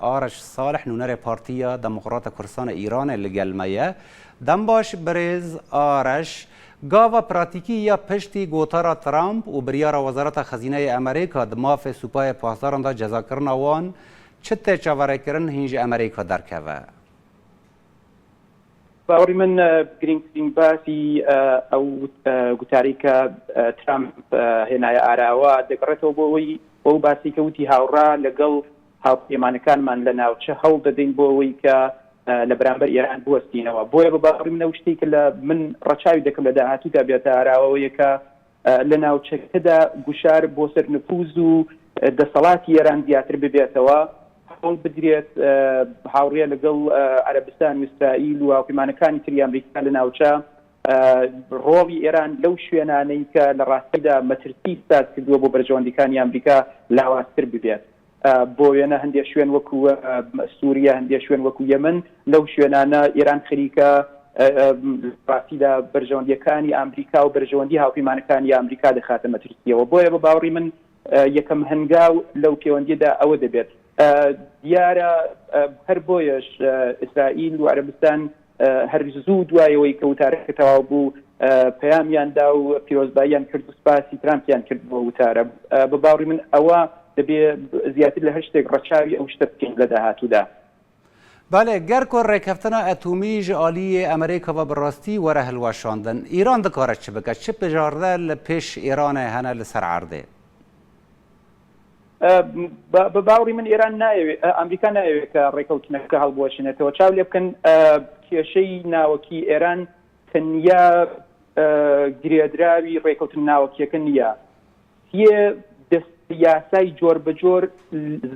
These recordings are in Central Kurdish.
آرش صالح نونر پارتیا دموکرات کردستان ایران لگلمه دم باش برز آرش گاوا پراتیکی یا پشتی گوتارا ترامپ و بریار وزارت خزینه امریکا دماف سوپای پاسداران دا جزا کرن وان چه چاوره کرن هنج امریکا درکوه؟ باوری من گرینگترین باسی او گوتاری که ترامپ هنای آراوا دکرتو بوی او باسی که وتی هاورا لگل هاوپەیمانەکانمان لە ناوچە هەوڵ دەدەین بۆەوەی کە لە بەرامبەر ئێران بوەستینەوە بۆیە بە باوری منە شتێک کە لە من ڕەچاوی دەکەم لە داهاتوودا بێتە ئاراوەیە کە لە ناوچەکەدا گوشار بۆ سەر نفوز و دەسەڵاتی ئێران زیاتر ببێتەوە هەوڵ بدرێت هاوڕێ لەگەڵ عەرەبستان و ئیسرائیل و هاوپەیمانەکانی تری ئەمریکا لە ناوچە ڕۆڵی ئێران لەو شوێنانەی کە لە ڕاستیدا مەترسی سات کردووە بۆ بەرژەوەندەکانی ئەمریکا لاوازتر ببێت بۆ وێنە هەندێک شوێن وەکو سووریا هەندێک شوێن وەکو یەمن لەو شوێنانە ئێران خەریکە ڕاستیدا بەرژەوەندیەکانی ئەمریکا و بەرژەوەندی هاوپەیمانەکانی ئەمریکا دەخاتە مەترسیەوە بۆیە بە باوەڕی من یەکەم هەنگاو لەو پەیوەندیدا ئەوە دەبێت دیارە هەر بۆیەش ئیسرائیل و عەرەبستان هەر زوو دوایەوەی کە وتارەکە تەواو بوو پەیامیاندا و پیرۆزباییان کرد و سپاسی ترامپیان کرد بۆ وتارە بە باوەڕی من ئەوە دەبێ زیاتر لە هەر شتێک ڕەچاوی ئەو شتە بکەین لە داهاتوودا. بله گەرکۆ ڕێکەفتنە ئەتۆمی ژ ئالیە ئەمریکاوە بەڕاستی وەرە هەلواشاندن ئیران دەکارێت چ بکات چ بژاردە لە پێش ئێرانە هەنە لەسەر عەردێ بە باوری من ئێران نایەوێت ئەمریکا نایەوێت کە ڕێکەوتنەکە هەڵبوەشێنێتەوە چاو لێ بکەن کێشەی ناوەکی ئێران تەنیا گرێدراوی ڕێکەوتن ناوەکیەکە نییە یاسای جۆر بە جۆر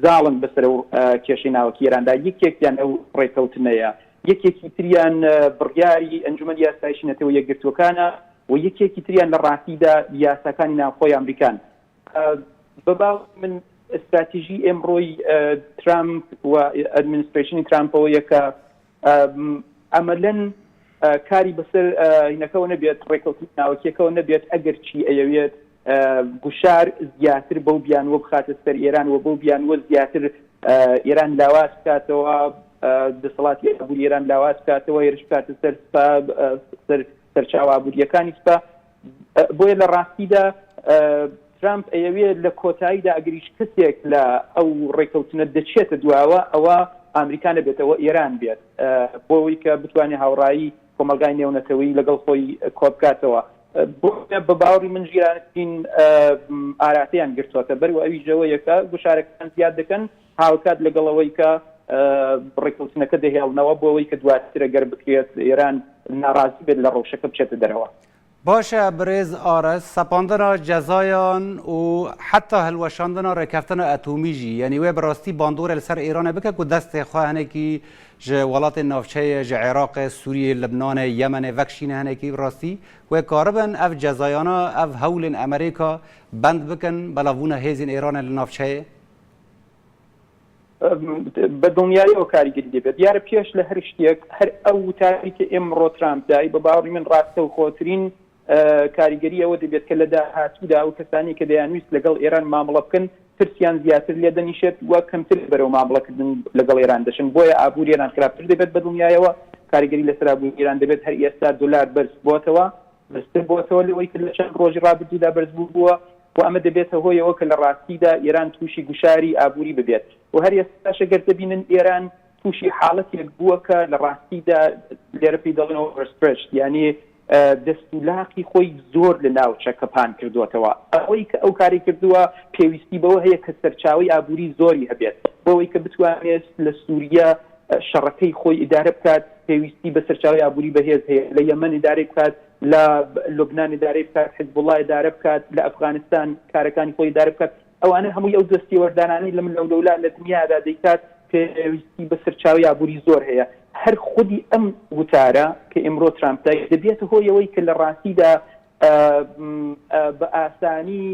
زاڵن بەسەر و کێشەی ناوەکی ئێراندا یەکێکیان ئەو ڕێکەوتنەیە یەکێکی تریان بڕیاری ئەنجومەن یاسایشی نەتەوە یەکگرتوەکانە و یەکێکی تریان لە ڕاستیدا یاساکانی ناوخۆی ئەمریکان بەباو من استراتیژی ئێمڕۆی ترامپ و ئەدمینستریشنی ترامپەوەیە کە ئەمەلەن کاری بەسەر هینەکەەوە نەبێت ڕێکەوتنی ناوەکیەکەەوە نەبێت ئەگەر چی ئەیەوێت گوشار زیاتر بەو بیانوە بخاتە سەر ئێران و بەو بیانوە زیاتر ئێران لاواز بکاتەوە دەسەڵاتی ئابووری ئێران لاواز بکاتەوە هێرش بکاتە سەر سەرچاو ئابووریەکانی سوپا بۆیە لە ڕاستیدا ترامپ ئەیەوێت لە کۆتاییدا ئەگەریش کەسێک لە ئەو ڕێکەوتنە دەچێتە دواوە ئەوە ئەمریکا نەبێتەوە ئێران بێت بۆەوەی کە بتوانێت هاوڕایی کۆمەلگای نێونەتەوەی لەگەڵ خۆی کۆبکاتەوە بە باوەڕی من ژیرانەترین ئاراتەیان گرتووەتە بەرەوە ئەویشەوەیە کە گوشارەکان زیاد دەکەن هاوکات لەگەڵەوەی کە ڕێکەوتنەکە دەهێڵنەوە بۆ ئەوەی کە دواتر ئەگەر بکرێت ئێران ناڕازی بێت لە ڕەوشەکە بچێتە دەرەوە. باشه برز آرش سپاندنا جزایان و حتی هلوشاندنا ڕێکەفتنە ئەتۆمیژی یعنی وێ بەڕاستی باندۆرە لەسەر ئێرانە بکە و دەستێ خوا هەنێکی ژ وڵاتی ناوچەیە ژ عێراق سووریە لەبنانە یەمەنێ ڤەکشینە هەنێکی ڕاستی وێ کاربن ئەف جەزایانە ئەف هەولên ئەمریکا بەند بکەن بەڵاوونە هێزین ئێرانە لە ناوچەیە بە دڵنیاییەوە کاریگەری دەبێت دیارە پێش لە هەر شتێک هەر ئەو وتاری کە ئێمڕۆ ترامپ دای بە باوەڕی من ڕاستە و خۆترین کاریگەری ئەوە دەبێت کە لە داهاتوودا ئەو کەسانی کە دەیانویست لەگەڵ ئێران مامەڵە بکەن ترسیان زیاتر لێ دەنیشێت وە کەمتر بەرەو مامەڵەکردن لەگەڵ ئێران دەشن بۆیە ئابووری ئێران خراپتر دەبێت بە دڵنیایەوە کاریگەری لەسەر ئابووری ئێران دەبێت هەر ئێستا دولار بەرز بۆتەوە بەستر بۆتەوە لەوەی کە لە چەند ڕۆژی ڕابردوودا بەرز بووە و ئەمە دەبێتە هۆیەوە کە لە ڕاستیدا ئێران تووشی گوشاری ئابووری ببێت و هەر ئێستاش ئەگەر دەبینن ئێران تووشی حاڵەتێک بووە کە لە ڕاستیدا لێرە پێی دەڵێن ئۆڤەرسترێچ یعنی دەستولاقی خۆی زۆر لە ناوچەکە پان کردووەتەوە ئەوەی کە ئەو کاری کردووە پێویستی بەوە هەیە کە سەرچاوی ئابووری زۆری هەبێت بۆەوەی کە بتوانێت لە سووریا شەڕەکەی خۆی ئیدارە بکات پێویستی بە سەرچاوی ئابووری بەهێز هەیە لە یەمەن ئیدارە بکات لە لوبنان ئیدارە بکات حیزبوڵڵا ئیدارە بکات لە ئەفغانستان کارەکانی خۆی ئیدارە بکات ئەوانە هەمووی ئەو دەستی وەردانانی لە من لەو دەوڵات لە دنیادا دەیکات پێویستی بە سەرچاوی ئابووری زۆر هەیە هەر خودی ئەم وتارە کە ئێمڕۆ ترامپدای دەبێت هۆیەوەی کە لە ڕاستیدا بە ئاسانی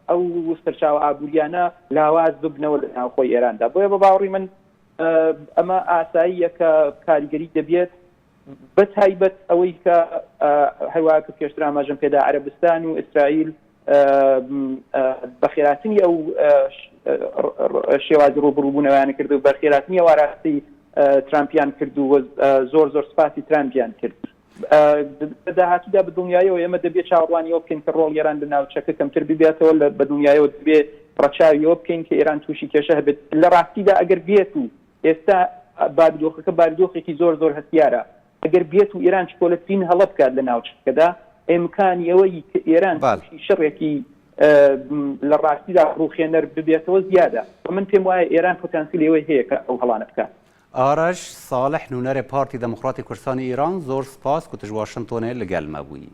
ئەو سەرچاو ئابووریانە لاواز ببنەوە لە ناوخۆی ئێراندا بۆیە بە باوەڕی من ئەمە ئاساییە کە کاریگەری دەبێت بە تایبەت ئەوەی کە هەروە کە پێشتر ئاماژەم پێدا عەرەبستان و ئیسرائیل بەخێراتنی ئەو شێوازی ڕوبڕووبوونەوەیان کرد و بەخێراتنی ئەواراستی ترامپیان کرد و زۆر زۆر سپاسی ترامپیان کرد. داهاتوودا بە دڵنیایەوە ئێمە دەبێت چاوەڕوانیەوە بکەین کە ڕۆڵ ئێران لە ناوچەکە کەمتر ببێتەوە بە دڵنیایەوە دەبێت ڕەچاویەوە بکەین کە ئێران تووشی کێشە هەبێت. لە ڕاستیدا ئەگەر بێت و ئێستا بارودۆخەکە بارودۆخێکی زۆر زۆر هەستیارە، ئەگەر بێت و ئێران چکۆلەترین هەڵە بکات لە ناوچەکەدا، ئیمکانی ئەوەی کە ئێران تووشی شەڕێکی لە ڕاستیدا ڕوخێنەر ببێتەوە زیادە. من پێم وایە ئێران پۆتانسیلی ئەوەی هەیە کە ئەو هەڵانە بکات. ئارەش ساڵح نونەرێ پارتی دەموکراتی کوردستانی ئیران زۆر سپاس کو تژ واشنتۆنێ لەگەڵ مە بووی.